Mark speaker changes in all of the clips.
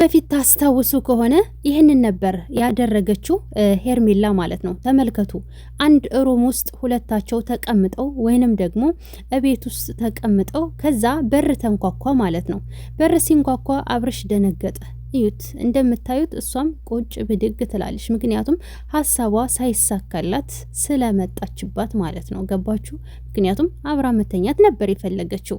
Speaker 1: በፊት ታስታውሱ ከሆነ ይህንን ነበር ያደረገችው ሄርሜላ ማለት ነው። ተመልከቱ፣ አንድ ሩም ውስጥ ሁለታቸው ተቀምጠው ወይንም ደግሞ እቤት ውስጥ ተቀምጠው ከዛ በር ተንኳኳ ማለት ነው። በር ሲንኳኳ አብርሽ ደነገጠ። እዩት፣ እንደምታዩት እሷም ቁጭ ብድግ ትላለች። ምክንያቱም ሀሳቧ ሳይሳካላት ስለመጣችባት ማለት ነው። ገባችሁ? ምክንያቱም አብራ መተኛት ነበር የፈለገችው።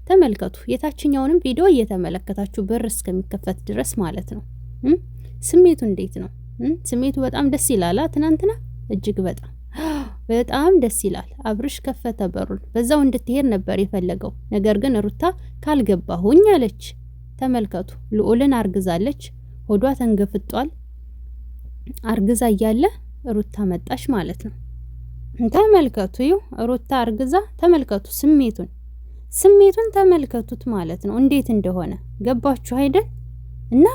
Speaker 1: ተመልከቱ፣ የታችኛውንም ቪዲዮ እየተመለከታችሁ በር እስከሚከፈት ድረስ ማለት ነው። ስሜቱ እንዴት ነው? ስሜቱ በጣም ደስ ይላል። ትናንትና እጅግ በጣም ደስ ይላል። አብርሽ ከፈተ በሩን፣ በዛው እንድትሄድ ነበር የፈለገው። ነገር ግን ሩታ ካልገባሁኝ አለች። ተመልከቱ፣ ልዑልን አርግዛለች፣ ሆዷ ተንገፍጧል። አርግዛ እያለ ሩታ መጣሽ ማለት ነው። ተመልከቱ፣ ሩታ አርግዛ፣ ተመልከቱ ስሜቱን ተመልከቱት ማለት ነው፣ እንዴት እንደሆነ ገባችሁ አይደል? እና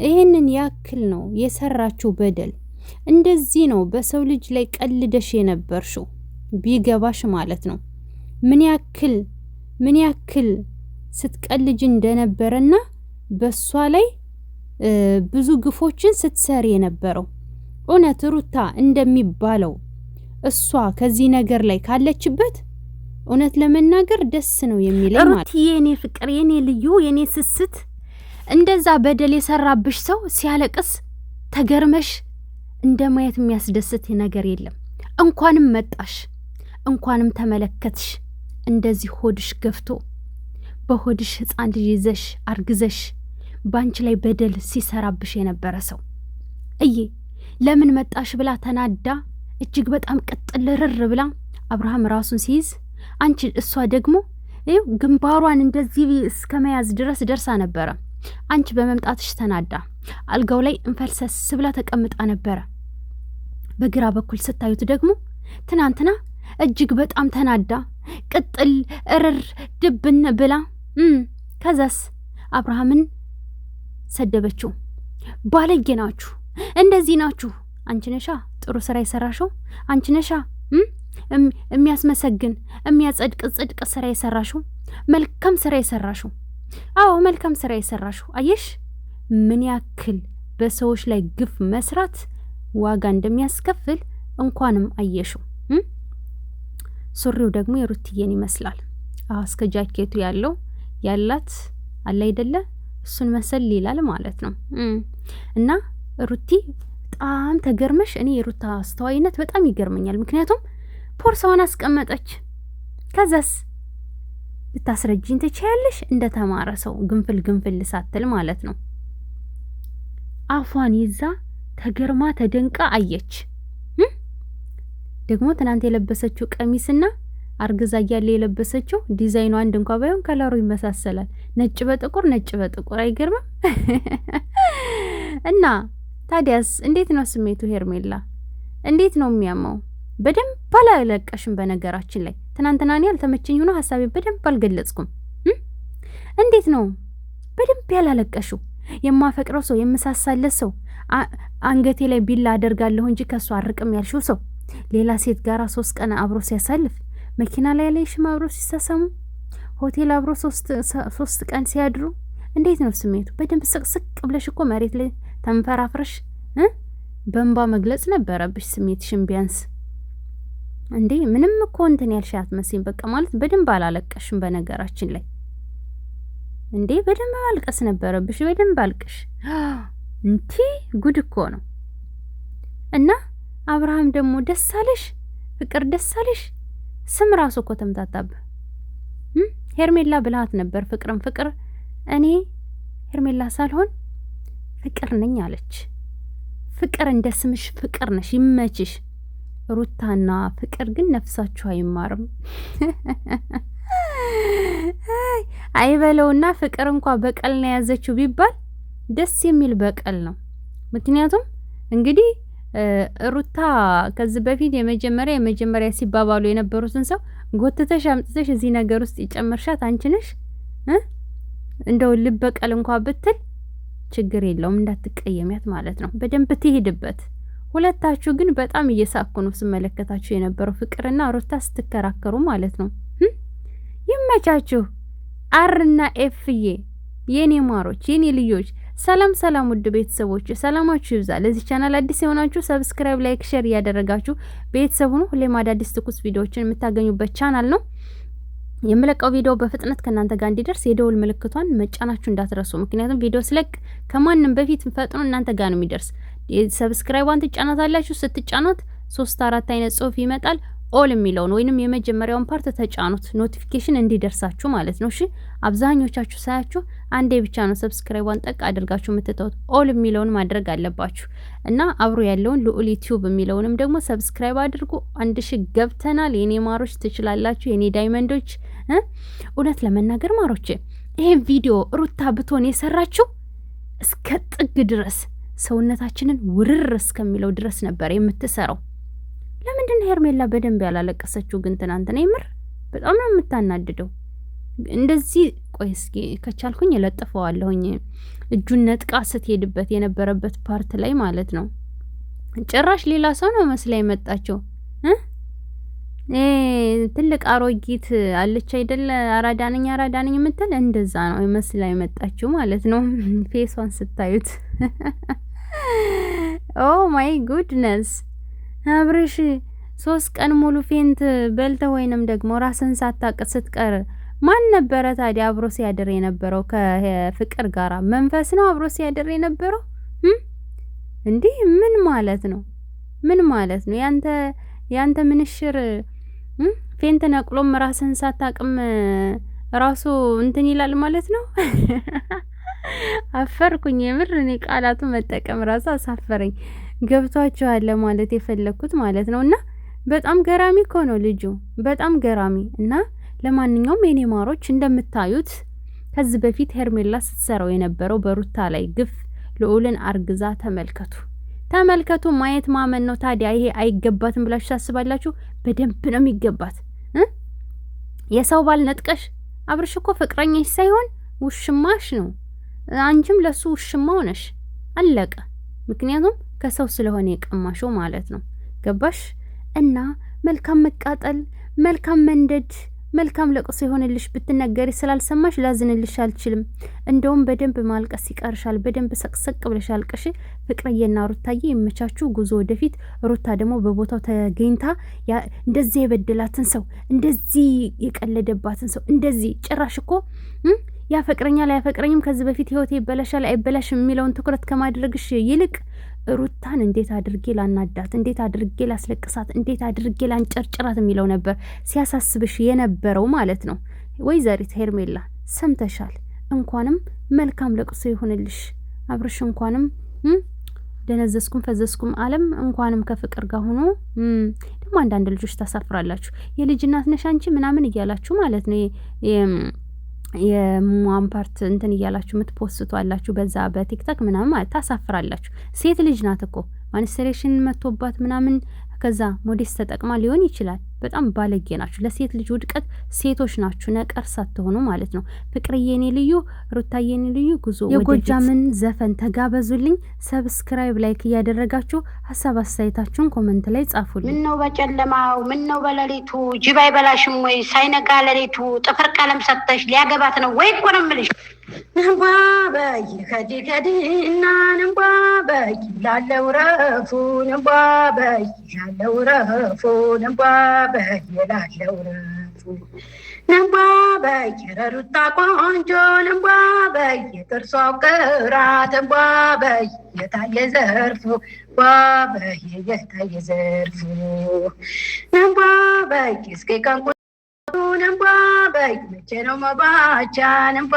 Speaker 1: ይሄንን ያክል ነው የሰራችሁ በደል። እንደዚህ ነው በሰው ልጅ ላይ ቀልደሽ የነበርሽው ቢገባሽ ማለት ነው። ምን ያክል ስትቀልጅ እንደነበረና በሷ ላይ ብዙ ግፎችን ስትሰሪ የነበረው። እውነት ሩታ እንደሚባለው እሷ ከዚህ ነገር ላይ ካለችበት እውነት ለመናገር ደስ ነው የሚለኝ ማለት ነው። የኔ ፍቅር፣ የኔ ልዩ፣ የኔ ስስት፣ እንደዛ በደል የሰራብሽ ሰው ሲያለቅስ ተገርመሽ እንደማየት የሚያስደስት ነገር የለም። እንኳንም መጣሽ፣ እንኳንም ተመለከትሽ። እንደዚህ ሆድሽ ገፍቶ በሆድሽ ህፃን ልጅ ይዘሽ አርግዘሽ ባንቺ ላይ በደል ሲሰራብሽ የነበረ ሰው ለምን መጣሽ ብላ ተናዳ እጅግ በጣም ቅጥል ርር ብላ አብርሃም ራሱን ሲይዝ እሷ ደግሞ ግንባሯን እንደዚህ እስከ መያዝ ድረስ ደርሳ ነበረ። አንቺ በመምጣትሽ ተናዳ አልጋው ላይ እንፈልሰስ ብላ ተቀምጣ ነበረ። በግራ በኩል ስታዩት ደግሞ ትናንትና እጅግ በጣም ተናዳ ቅጥል እርር ድብን ብላ ከዛስ አብርሃምን ሰደበችው። ባለጌ ናችሁ፣ እንደዚህ ናችሁ። አንቺ ነሻ ጥሩ ስራ የሰራሽው፣ አንቺ ነሻ የሚያስመሰግን የሚያጸድቅ ጽድቅ ስራ የሰራሽው፣ መልካም ስራ የሰራሽው። አዎ መልካም ስራ የሰራሽው። አየሽ ምን ያክል በሰዎች ላይ ግፍ መስራት ዋጋ እንደሚያስከፍል እንኳንም አየሽው። ሱሪው ደግሞ የሩትዬን ይመስላል። እስከ ጃኬቱ ያላት አለ አይደለ? እሱን መሰል ይላል ማለት ነው። እና ሩቲ በጣም ተገርመሽ፣ እኔ የሩታ አስተዋይነት በጣም ይገርመኛል። ምክንያቱም ፖርሳዋን አስቀመጠች። ከዛስ ልታስረጅኝ ትችያለሽ? እንደተማረ ሰው ግንፍል ሳትል ማለት ነው። አፏን ይዛ ተገርማ ተደንቃ አየች። ደግሞ ትናንት የለበሰችው ቀሚስና አርግዛ እያለ የለበሰችው ዲዛይኑ አንድ እንኳን ባይሆን ከለሩ ይመሳሰላል። ነጭ በጥቁር አይገርምም? እና ታዲያስ እንዴት ነው ስሜቱ? ሄርሜላ እንዴት ነው የሚያማው? በደንብ አላለቀሽም። በነገራችን ላይ ትናንትና እኔ ያልተመቸኝ ሆኖ ሀሳቤን በደንብ አልገለጽኩም። እንዴት ነው በደንብ ያላለቀሽው? የማፈቅረው ሰው፣ የምሳሳለት ሰው፣ አንገቴ ላይ ቢላ አደርጋለሁ እንጂ ከሱ አርቅም ያልሽው ሰው ሌላ ሴት ጋራ 3 ቀን አብሮ ሲያሳልፍ፣ መኪና ላይ ያለሽም አብሮ ሲሳሰሙ፣ ሆቴል አብሮ 3 ቀን ሲያድሩ እንዴት ነው ስሜቱ? በደንብ ስቅስቅ ብለሽ እኮ መሬት ላይ ተንፈራፍረሽ በእንባ መግለጽ ነበረብሽ ስሜትሽን ቢያንስ። እንዴ ምንም እኮ እንትን ያልሽ አትመስይም። በቃ ማለት በደንብ አላለቀሽም። በነገራችን ላይ እንዴ በደንብ ማልቀስ ነበረብሽ። በደንብ አልቅሽ። እንቲ ጉድ እኮ ነው። እና አብርሃም ደግሞ ደስ አለሽ፣ ፍቅር ደስ አለሽ። ስም ራሱ እኮ ተምታታብህ። ሄርሜላ ብልሃት ነበር ፍቅር እኔ ሄርሜላ ሳልሆን ፍቅር ነኝ አለች። ፍቅር እንደ ስምሽ ፍቅር ነሽ፣ ይመችሽ። ሩታና ፍቅር ግን ነፍሳችሁ አይማርም። አይበለውና ፍቅር እንኳን በቀል ነው ያዘችው ቢባል ደስ የሚል በቀል ነው። ምክንያቱም እንግዲህ ሩታ ከዚህ በፊት የመጀመሪያ ሲባባሉ የነበሩትን ሰው ጎትተሽ አምጥተሽ እዚህ ነገር ውስጥ ይጨመርሻት አንቺ ነሽ። እንደው ልበቀል እንኳን ብትል ችግር የለውም እንዳትቀየሚያት ማለት ነው። በደንብ ትሄድበት። ሁለታችሁ ግን በጣም እየሳኩ ነው ስመለከታችሁ የነበረው ፍቅርና ሩታ ስትከራከሩ ማለት ነው። ይመቻችሁ። አርና ኤፍዬ የኔ ማሮች የኔ ልጆች ሰላም ሰላም ውድ ቤተሰቦች ሰላማችሁ ይብዛ። ለዚህ ቻናል አዲስ የሆናችሁ ሰብስክራይብ፣ ላይክ፣ ሼር እያደረጋችሁ ቤተሰቡ ነው ሁሌም አዳዲስ ትኩስ ቪዲዮዎችን የምታገኙበት ቻናል ነው። የምለቀው ቪዲዮ በፍጥነት ከናንተ ጋር እንዲደርስ የደውል ምልክቷን መጫናችሁ እንዳትረሱ። ምክንያቱም ቪዲዮ ስለቅ ከማንም በፊት ፈጥኖ እናንተ ጋር ነው የሚደርስ። ሰብስክራይቧን ትጫናታላችሁ። ስትጫኑት 3-4 አይነት ጽሁፍ ይመጣል። ኦል የሚለውን ወይንም የመጀመሪያውን ፓርት ተጫኑት፣ ኖቲፊኬሽን እንዲደርሳችሁ ማለት ነው። እሺ አብዛኞቻችሁ ሳያችሁ አንዴ ብቻ ነው ሰብስክራይቧን ጠቅ አድርጋችሁ የምትተውት። ኦል የሚለውን ማድረግ አለባችሁ እና አብሮ ያለውን ልዑል ዩቲዩብ የሚለውንም ደግሞ ሰብስክራይብ አድርጉ። 1000 ገብተናል። የኔ ማሮች ትችላላችሁ፣ የኔ ዳይመንዶች። እውነት ለመናገር ማሮች ይሄን ቪዲዮ ሩታ ብትሆን የሰራችሁ እስከ ጥግ ድረስ ሰውነታችንን ውርር እስከሚለው ድረስ ነበር የምትሰራው። ለምንድን ነው ሄርሜላ በደንብ ያላለቀሰችው ግን ትናንትና? ይምር በጣም ነው የምታናድደው። እንደዚህ ቆይ እስኪ ከቻልኩኝ እለጥፈዋለሁኝ። እጁን ነጥቃ ስትሄድበት የነበረበት ፓርት ላይ ማለት ነው። ጭራሽ ሌላ ሰው ነው መስላ የመጣቸው። ትልቅ አሮጊት አለች አይደለ? አራዳነኝ የምትል እንደዛ ነው መስላ የመጣችው ማለት ነው። ፌሷን ስታዩት ኦ ማይ ጉድነስ። አብርሽ 3 ቀን ሙሉ ፌንት በልተ ወይንም ደግሞ ራስን ሳታቅ ስትቀር ማን ነበረ ታዲያ አብሮ ሲያድር የነበረው? ከፍቅር ጋራ መንፈስ ነው አብሮ ሲያድር የነበረው። እንዲህ ምን ማለት ነው? ምን ማለት ነው? ያንተ ምንሽር ፌንት ነቅሎም ራስን ሳታቅም ራሱ እንትን ይላል ማለት ነው። አፈርኩኝ የምር። እኔ ቃላቱ መጠቀም ራሱ አሳፈረኝ። ገብቷችኋል ማለት የፈለኩት ማለት ነው። እና በጣም ገራሚ እኮ ነው ልጁ፣ በጣም ገራሚ። እና ለማንኛውም የኔ ማሮች እንደምታዩት ከዚህ በፊት ሄርሜላ ስትሰራው የነበረው በሩታ ላይ ግፍ ልዑልን አርግዛ ተመልከቱ። ማየት ማመን ነው። ታዲያ ይሄ አይገባትም ብላችሁ ታስባላችሁ? በደንብ ነው የሚገባት። የሰው ባል ነጥቀሽ። አብርሽ እኮ ፍቅረኛሽ ሳይሆን ውሽማሽ ነው። አንቺም ለሱ ውሽማው ነሽ። አለቀ። ምክንያቱም ከሰው ስለሆነ የቀማሽው ማለት ነው። ገባሽ? እና መልካም መቃጠል፣ መልካም መንደድ፣ መልካም ለቅሶ የሆነልሽ ብትነገሪ ስላልሰማሽ ላዝንልሽ አልችልም። እንደውም በደንብ ማልቀስ ይቀርሻል። በደንብ ሰቅሰቅ ብለሽ አልቀሽ። ፍቅርዬና ሩታዬ የመቻችሁ ጉዞ ወደፊት። ሩታ ደግሞ በቦታው ተገኝታ እንደዚህ የበደላትን ሰው፣ እንደዚህ የቀለደባትን ሰው፣ እንደዚህ ጭራሽ እኮ ያፈቅረኛል አያፈቅረኝም ከዚህ በፊት ህይወቴ ይበላሻል አይበላሽም የሚለውን ትኩረት ከማድረግሽ ይልቅ ሩታን እንዴት አድርጌ ላናዳት፣ እንዴት አድርጌ ላስለቅሳት፣ እንዴት አድርጌ ላንጨርጭራት የሚለው ነበር ሲያሳስብሽ የነበረው ማለት ነው። ወይዘሪት ሄርሜላ ሰምተሻል። እንኳንም መልካም ለቅሶ ይሆንልሽ አብርሽ። እንኳንም ደነዘዝኩም ፈዘዝኩም አለም እንኳንም ከፍቅር ጋር ሆኖ። ደግሞ አንዳንድ ልጆች ታሳፍራላችሁ። የልጅ እናት ነሽ አንቺ ምናምን እያላችሁ ማለት ነው የሟን ፓርት እንትን እያላችሁ የምትፖስቱ አላችሁ በዛ በቲክቶክ ምናምን ማለት ታሳፍራላችሁ። ሴት ልጅ ናት እኮ ማንስትሬሽን መቶባት ምናምን ከዛ ሞዴስ ተጠቅማ ሊሆን ይችላል። በጣም ባለጌ ናችሁ። ለሴት ልጅ ውድቀት ሴቶች ናችሁ፣ ነቀር ሳትሆኑ ማለት ነው። ፍቅርዬኔ ልዩ፣ ሩታዬኔ ልዩ ጉዞ። የጎጃምን ዘፈን ተጋበዙልኝ። ሰብስክራይብ፣ ላይክ እያደረጋችሁ ሀሳብ አስተያየታችሁን ኮመንት ላይ ጻፉልኝ።
Speaker 2: ምን ነው በጨለማው፣ ምን ነው በሌሊቱ፣ ጅብ አይበላሽም ወይ ሳይነጋ ሌሊቱ? ጥፍር ቀለም ሰጥተሽ ሊያገባት ነው ወይ እኮ ነው የምልሽ። ንባ በይ ከዲ እና ንባ በይ ላለው ረፉ፣ ንባ በይ ላለው ረፉ፣ ንባ በይ ላለው ረፉ፣ ንባ በይ ሩታ ቆንጆ፣ ንባ በይ ጥርሷ ቅራት፣ ንባ በይ የታየ ዘርፉ፣ ንባ በይ የታየ ዘርፉ፣ ንባ በይ እስኪ ቀንቁ ነባ በይ መቼ ነው መባቻ፣ ነባ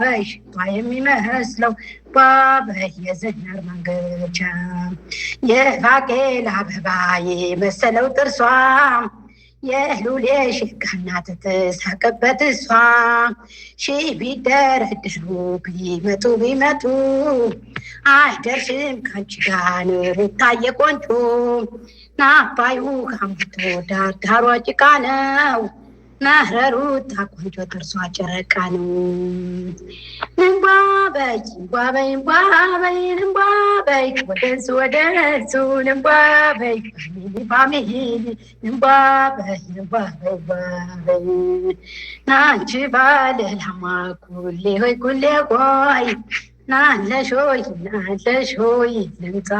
Speaker 2: በይ ሽቷ የሚመስለው፣ ነባ በይ የዝናር መንገቻ፣ የባቄላ አበባ የመሰለው ጥርሷ፣ የሉሌ ሽጋናት ተሳቀበት እሷ። ሺህ ቢደረድሩ ቢመጡ አይደርሽም ካንቺ ጋር ሩታዬ ቆንጆ። ናባዩ ካምቶ ዳርዳሯ ጭቃ ነው፣ መረሩ ታቆንጆ ጥርሷ ጨረቃ ነው። ንባ በይ ንባ በይ ንባ በይ ንባ በይ ወደሱ ንባ በይ ፋሚሊ ንባ በይ ንባ በይ ናንቺ ባለላማ ኩሌ ሆይ ኩሌ ቆይ ናለሽ ሆይ ልምጣ